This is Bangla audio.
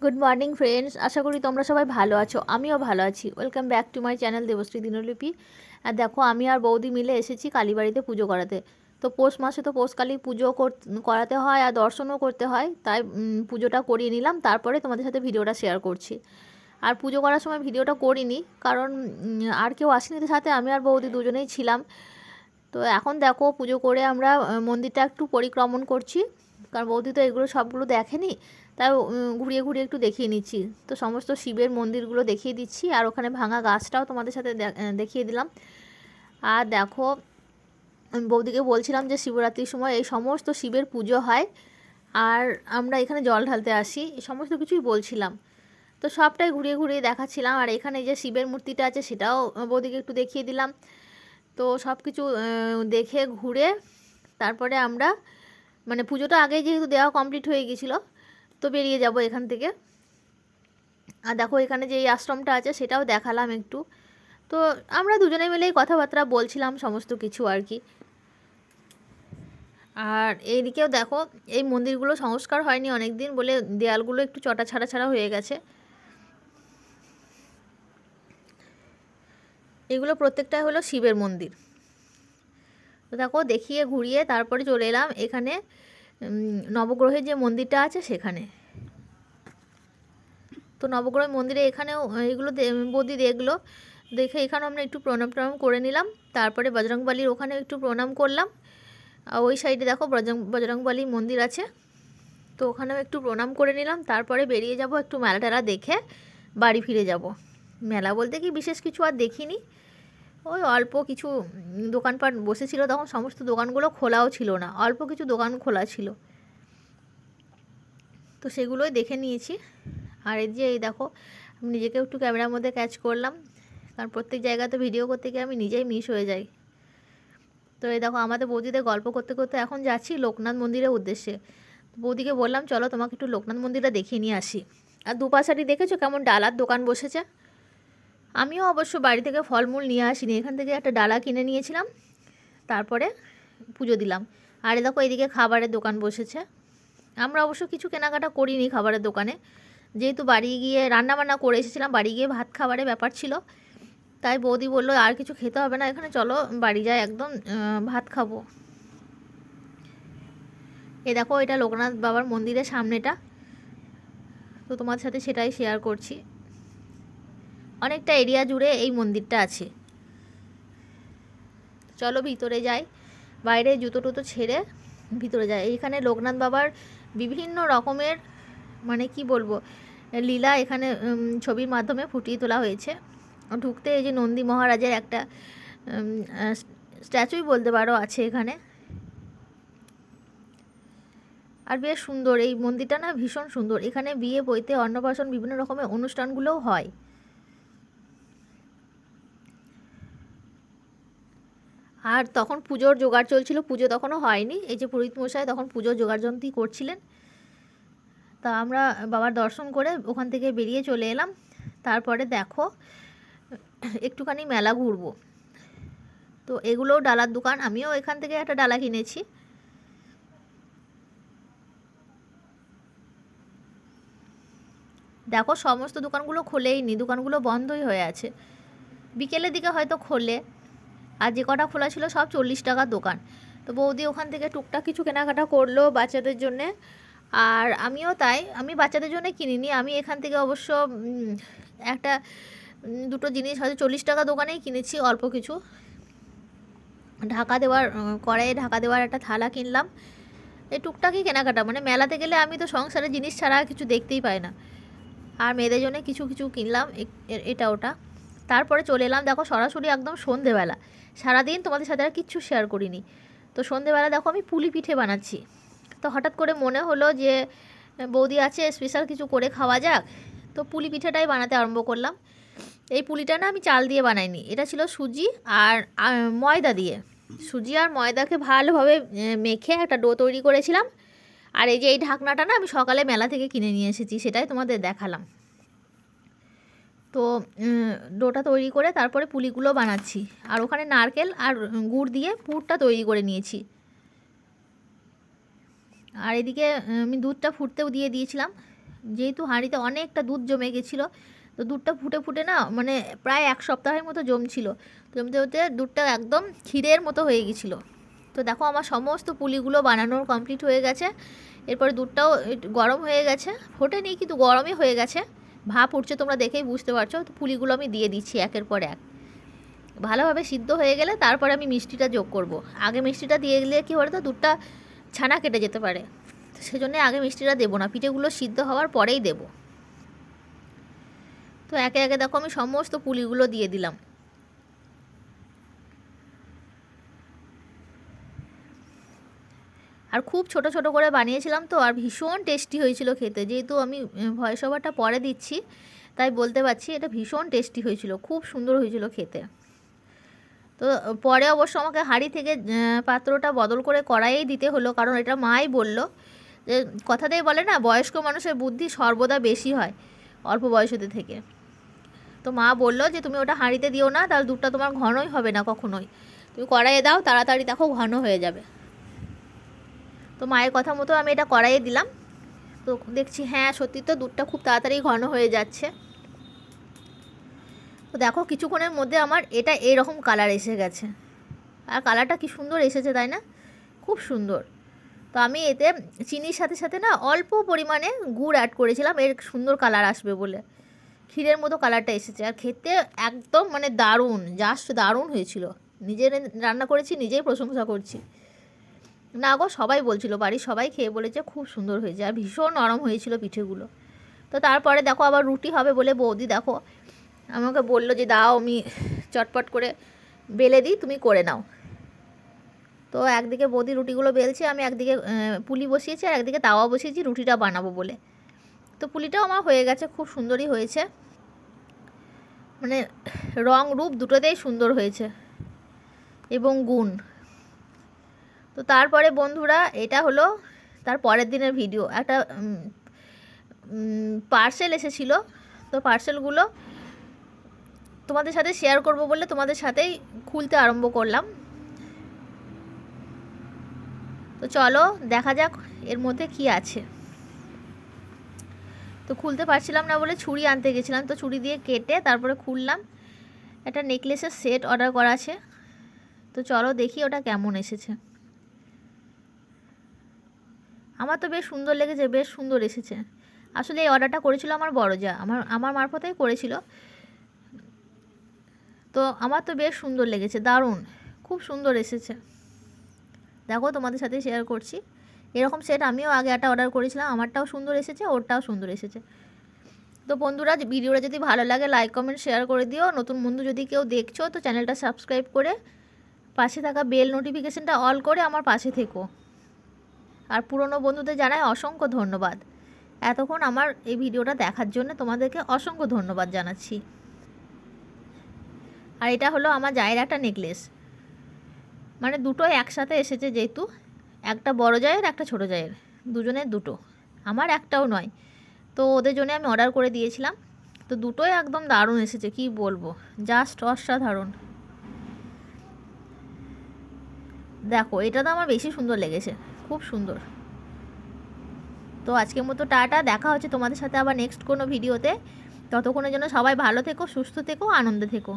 গুড মর্নিং ফ্রেন্ডস, আশা করি তোমরা সবাই ভালো আছো। আমিও ভালো আছি। Welcome back to my channel Debashree Dinlipi. আর দেখো, আমি আর বৌদি মিলে এসেছি কালীবাড়িতে পুজো করাতে। তো পৌষ মাসে তো পৌষ কালী পুজো করাতে হয় আর দর্শনও করতে হয়, তাই পুজোটা করিয়ে নিলাম। তারপরে তোমাদের সাথে ভিডিওটা শেয়ার করছি। আর পুজো করার সময় ভিডিওটা করিনি, কারণ আর কেউ আসেনি তো সাথে, আমি আর বৌদি দুজনেই ছিলাম। তো এখন দেখো, পুজো করে আমরা মন্দিরটা একটু পরিক্রমণ করছি, কারণ বৌদি তো এগুলো সবগুলো দেখেনি, তাই ঘুরিয়ে ঘুরিয়ে একটু দেখিয়ে নিচ্ছি। তো সমস্ত শিবের মন্দিরগুলো দেখিয়ে দিচ্ছি, আর ওখানে ভাঙা গাছটাও তোমাদের সাথে দেখিয়ে দিলাম। আর দেখো, আমি বৌদিকে বলছিলাম যে শিবরাত্রির সময় এই সমস্ত শিবের পুজো হয়, আর আমরা এখানে জল ঢালতে আসি, এই সমস্ত কিছুই বলছিলাম। তো সবটাই ঘুরিয়ে ঘুরিয়ে দেখাচ্ছিলাম। আর এখানে যে শিবের মূর্তিটা আছে সেটাও বৌদিকে একটু দেখিয়ে দিলাম। তো সব কিছু দেখে ঘুরে তারপরে আমরা, মানে পুজোটা আগেই যেহেতু দেওয়া কমপ্লিট হয়ে গেছিলো, তো বেরিয়ে যাব এখান থেকে। আর দেখো, এখানে যে এই আশ্রমটা আছে সেটাও দেখালাম একটু। তো আমরা দুজনে মিলেই কথাবার্তা বলছিলাম সমস্ত কিছু আর কি। আর এইদিকেও দেখো, এই মন্দিরগুলো সংস্কার হয়নি অনেক দিন বলে দেয়ালগুলো একটু চটা ছাড়া ছাড়া হয়ে গেছে। এগুলো প্রত্যেকটাই হলো শিবের মন্দির। তো দেখো, দেখিয়ে ঘুরিয়ে তারপরে চলে এলাম এখানে নবগ্রহের যে মন্দিরটা আছে সেখানে। তো নবগ্রহ মন্দিরে এখানেও এগুলো বৌদি দেখলো, দেখে এখানে আমরা একটু প্রণাম করে নিলাম। তারপরে বজরংবলীর ওখানেও একটু প্রণাম করলাম। আর ওই সাইডে দেখো বজরংবলী মন্দির আছে, তো ওখানেও একটু প্রণাম করে নিলাম। তারপরে বেরিয়ে যাব, একটু মেলা টেলা দেখে বাড়ি ফিরে যাব। মেলা বলতে কি বিশেষ কিছু আর দেখিনি, ওই অল্প কিছু দোকানপাট বসেছিল, তখন সমস্ত দোকানগুলো খোলাও ছিল না, অল্প কিছু দোকান খোলা ছিল, তো সেগুলোই দেখে নিয়েছি। আর এই যে এই দেখো, আমি নিজেকে একটু ক্যামেরার মধ্যে ক্যাচ করলাম, কারণ প্রত্যেক জায়গাতে ভিডিও করতে গিয়ে আমি নিজেই মিস হয়ে যাই। তো এই দেখো, আমাদের বৌদিদের গল্প করতে করতে এখন যাচ্ছি লোকনাথ মন্দিরের উদ্দেশ্যে। বৌদিকে বললাম চলো তোমাকে একটু লোকনাথ মন্দিরটা দেখিয়ে নিয়ে আসি। আর দুপাশাটি দেখেছো কেমন ডালার দোকান বসেছে। আমিও অবশ্য বাড়ি থেকে ফলমূল নিয়ে আসিনি, এখান থেকে একটা ডালা কিনে নিয়েছিলাম, তারপরে পুজো দিলাম। আর এ দেখো, এইদিকে খাবারের দোকান বসেছে। আমরা অবশ্য কিছু কেনাকাটা করিনি খাবারের দোকানে, যেহেতু বাড়ি গিয়ে রান্নাবান্না করে এসেছিলাম, বাড়ি গিয়ে ভাত খাবারের ব্যাপার ছিল, তাই বৌদি বললো আর কিছু খেতে হবে না এখানে, চলো বাড়ি যাই, একদম ভাত খাবো। এ দেখো, এটা লোকনাথ বাবার মন্দিরের সামনেটা, তো তোমার সাথে সেটাই শেয়ার করছি। অনেকটা এরিয়া জুড়ে এই মন্দিরটা আছে। চলো ভিতরে যাই, বাইরে জুতো টুতো ছেড়ে ভিতরে যাই। এইখানে লোকনাথ বাবার বিভিন্ন রকমের, মানে কি বলবো, লীলা এখানে ছবির মাধ্যমে ফুটিয়ে তোলা হয়েছে। ঢুকতে এই যে নন্দী মহারাজের একটা স্ট্যাচুই বলতে পারো আছে এখানে। আর বেশ সুন্দর এই মন্দিরটা না, ভীষণ সুন্দর। এখানে বিয়ে বইতে অন্নপ্রাশন বিভিন্ন রকমের অনুষ্ঠানগুলোও হয়। আর তখন পুজোর জোগাড় চলছিল, পুজো তখনও হয়নি, এই যে পুরোহিত মশাই তখন পুজোর জোগাড়যন্ত্রী করছিলেন। তা আমরা বাবার দর্শন করে ওখান থেকে বেরিয়ে চলে এলাম। তারপরে দেখো, একটুখানি মেলা ঘুরবো। তো এগুলোও ডালার দোকান, আমিও এখান থেকে একটা ডালা কিনেছি। দেখো, সমস্ত দোকানগুলো খোলেই নি, দোকানগুলো বন্ধই হয়ে আছে। বিকেলের দিকে হয়তো খোলে, আর যে কটা খোলা ছিল সব 40 টাকার দোকান। তো বৌদি ওখান থেকে টুকটাক কিছু কেনাকাটা করলো বাচ্চাদের জন্যে, আর আমিও তাই, আমি বাচ্চাদের জন্য কিনিনি, আমি এখান থেকে অবশ্য একটা দুটো জিনিস হয়তো 40 টাকা দোকানেই কিনেছি, অল্প কিছু ঢাকা দেওয়ার, কড়াইয়ে ঢাকা দেওয়ার একটা থালা কিনলাম। এই টুকটাকই কেনাকাটা, মানে মেলাতে গেলে আমি তো সংসারের জিনিস ছাড়া কিছু দেখতেই পাই না। আর মেয়েদের জন্য কিছু কিছু কিনলাম, এটা ওটা। তারপরে চলে এলাম দেখো সরাসরি একদম সন্ধেবেলা। সারাদিন তোমাদের সাথে আর কিচ্ছু শেয়ার করিনি। তো সন্ধেবেলা দেখো, আমি পুলি পিঠে বানাচ্ছি। তো হঠাৎ করে মনে হলো যে বৌদি আছে, স্পেশাল কিছু করে খাওয়া যাক। তো পুলি পিঠেটাই বানাতে আরম্ভ করলাম। এই পুলিটা না আমি চাল দিয়ে বানাইনি, এটা ছিল সুজি আর ময়দা দিয়ে। সুজি আর ময়দাকে ভালোভাবে মেখে একটা ডো তৈরি করেছিলাম। আর এই যে এই ঢাকনাটা না আমি সকালে মেলা থেকে কিনে নিয়ে এসেছি, সেটাই তোমাদের দেখালাম। তো ডোটা তৈরি করে তারপরে পুলিগুলো বানাচ্ছি, আর ওখানে নারকেল আর গুড় দিয়ে পুরটা তৈরি করে নিয়েছি। আর এদিকে আমি দুধটা ফুটতেও দিয়ে দিয়েছিলাম, যেহেতু হাঁড়িতে অনেকটা দুধ জমে গেছিলো, তো দুধটা ফুটে ফুটে না মানে প্রায় 1 সপ্তাহের মতো জমছিল। জমতে হতে দুধটা একদম ক্ষীরের মতো হয়ে গেছিলো। তো দেখো আমার সমস্ত পুলিগুলো বানানোর কমপ্লিট হয়ে গেছে। এরপরে দুধটাও গরম হয়ে গেছে, ফোটেনি কিন্তু গরমই হয়ে গেছে, ভাপ উঠছে, তোমরা দেখেই বুঝতে পারছো। তো পুলিগুলো আমি দিয়ে দিচ্ছি একের পর এক। ভালোভাবে সিদ্ধ হয়ে গেলে তারপরে আমি মিষ্টিটা যোগ করব। আগে মিষ্টিটা দিয়ে গেলে কী বলো তো দুধটা ছানা কেটে যেতে পারে, তো সেজন্য আগে মিষ্টিটা দেবো না, পিঠেগুলো সিদ্ধ হওয়ার পরেই দেব। তো একে একে দেখো আমি সমস্ত পুলিগুলো দিয়ে দিলাম। আর খুব ছোট ছোট করে বানিয়েছিলাম তো, আর ভীষণ টেস্টি হয়েছিল খেতে। যেহেতু আমি ভয়েস ওভারটা পরে দিচ্ছি তাই বলতে পারছি, এটা ভীষণ টেস্টি হয়েছিল, খুব সুন্দর হয়েছিল খেতে। তো পরে অবশ্য আমাকে হাঁড়ি থেকে পাত্রটা বদল করে কড়াইয়েই দিতে হলো, কারণ এটা মাই বলল যে কথাতেই বলে না বয়স্ক মানুষের বুদ্ধি সর্বদা বেশি হয় অল্প বয়সীদের থেকে। তো মা বলল যে তুমি ওটা হাঁড়িতে দিও না, তাহলে দুধটা তোমার ঘনই হবে না কখনোই, তুমি কড়াইয়ে দাও, তাড়াতাড়ি দেখো ঘন হয়ে যাবে। তো মায়ের কথা মতো আমি এটা কড়াইয়ে দিলাম। তো দেখছি হ্যাঁ সত্যি তো দুধটা খুব তাড়াতাড়ি ঘন হয়ে যাচ্ছে। তো দেখো কিছুক্ষণের মধ্যে আমার এটা এইরকম কালার এসে গেছে, আর কালারটা কি সুন্দর এসেছে তাই না, খুব সুন্দর। তো আমি এতে চিনির সাথে সাথে না অল্প পরিমাণে গুড় অ্যাড করেছিলাম এর সুন্দর কালার আসবে বলে, ক্ষীরের মতো কালারটা এসেছে। আর খেতে একদম মানে দারুণ, জাস্ট দারুণ হয়েছিল। নিজে রান্না করেছি, নিজেই প্রশংসা করছি। না গো, সবাই বলছিল, বাড়ির সবাই খেয়ে বলেছে খুব সুন্দর হয়েছে, আর ভীষণ নরম হয়েছিল পিঠেগুলো। তো তারপরে দেখো আবার রুটি হবে বলে বৌদি দেখো আমাকে বললো যে দাও আমি চটপট করে বেলে দিই, তুমি করে নাও। তো একদিকে বৌদি রুটিগুলো বেলছে, আমি একদিকে পুলি বসিয়েছি আর একদিকে তাওয়া বসিয়েছি রুটিটা বানাবো বলে। তো পুলিটাও আমার হয়ে গেছে, খুব সুন্দরই হয়েছে, মানে রং রূপ দুটোতেই সুন্দর হয়েছে এবং গুণ। তো তারপরে বন্ধুরা এটা হলো তার পরের দিনের ভিডিও। একটা পার্সেল এসেছিল, তো পার্সেলগুলো তোমাদের সাথে শেয়ার করব বলে তোমাদের সাথেই খুলতে আরম্ভ করলাম। তো চলো দেখা যাক এর মধ্যে কি আছে। তো খুলতে পারছিলাম না বলে ছুরি আনতে গেছিলাম, তো ছুরি দিয়ে কেটে তারপরে খুললাম। একটা নেকলেসের সেট অর্ডার করা আছে, তো চলো দেখি ওটা কেমন এসেছে। আমার তো বেশ সুন্দর লেগেছে, বেশ সুন্দর এসেছে। আসলে এই অর্ডারটা করেছিল আমার বড় যা, আমার মারফতেই করেছিল। তো আমার তো বেশ সুন্দর লেগেছে, দারুণ, খুব সুন্দর এসেছে। দেখো তোমাদের সাথে শেয়ার করছি। এরকম সেট আমিও আগে একটা অর্ডার করেছিলাম, আমারটাও সুন্দর এসেছে, ওরটাও সুন্দর এসেছে। তো বন্ধুরা ভিডিওটা যদি ভালো লাগে লাইক কমেন্ট শেয়ার করে দিও। নতুন বন্ধু যদি কেউ দেখছো তো চ্যানেলটা সাবস্ক্রাইব করে পাশে থাকা বেল নোটিফিকেশানটা অল করে আমার পাশে থেকো। আর পুরনো বন্ধুদের জানাই অসংখ্য ধন্যবাদ, এতক্ষণ আমার এই ভিডিওটা দেখার জন্য তোমাদেরকে অসংখ্য ধন্যবাদ জানাচ্ছি। আর এটা হলো আমার জায়ের একটা নেকলেস, মানে দুটোই একসাথে এসেছে, যেহেতু একটা বড় জায়ের একটা ছোটো জায়ের, দুজনের দুটো, আমার একটাও নয়। তো ওদের জন্য আমি অর্ডার করে দিয়েছিলাম। তো দুটোই একদম দারুণ এসেছে, কি বলবো, জাস্ট অসাধারণ। দেখো এটা তো আমার বেশি সুন্দর লেগেছে, খুব সুন্দর। তো আজকের মতো টাটা, দেখা হচ্ছে তোমাদের সাথে আবার নেক্সট কোনো ভিডিওতে। ততক্ষণের জন্য সবাই ভালো থেকো, সুস্থ থেকো, আনন্দে থেকো।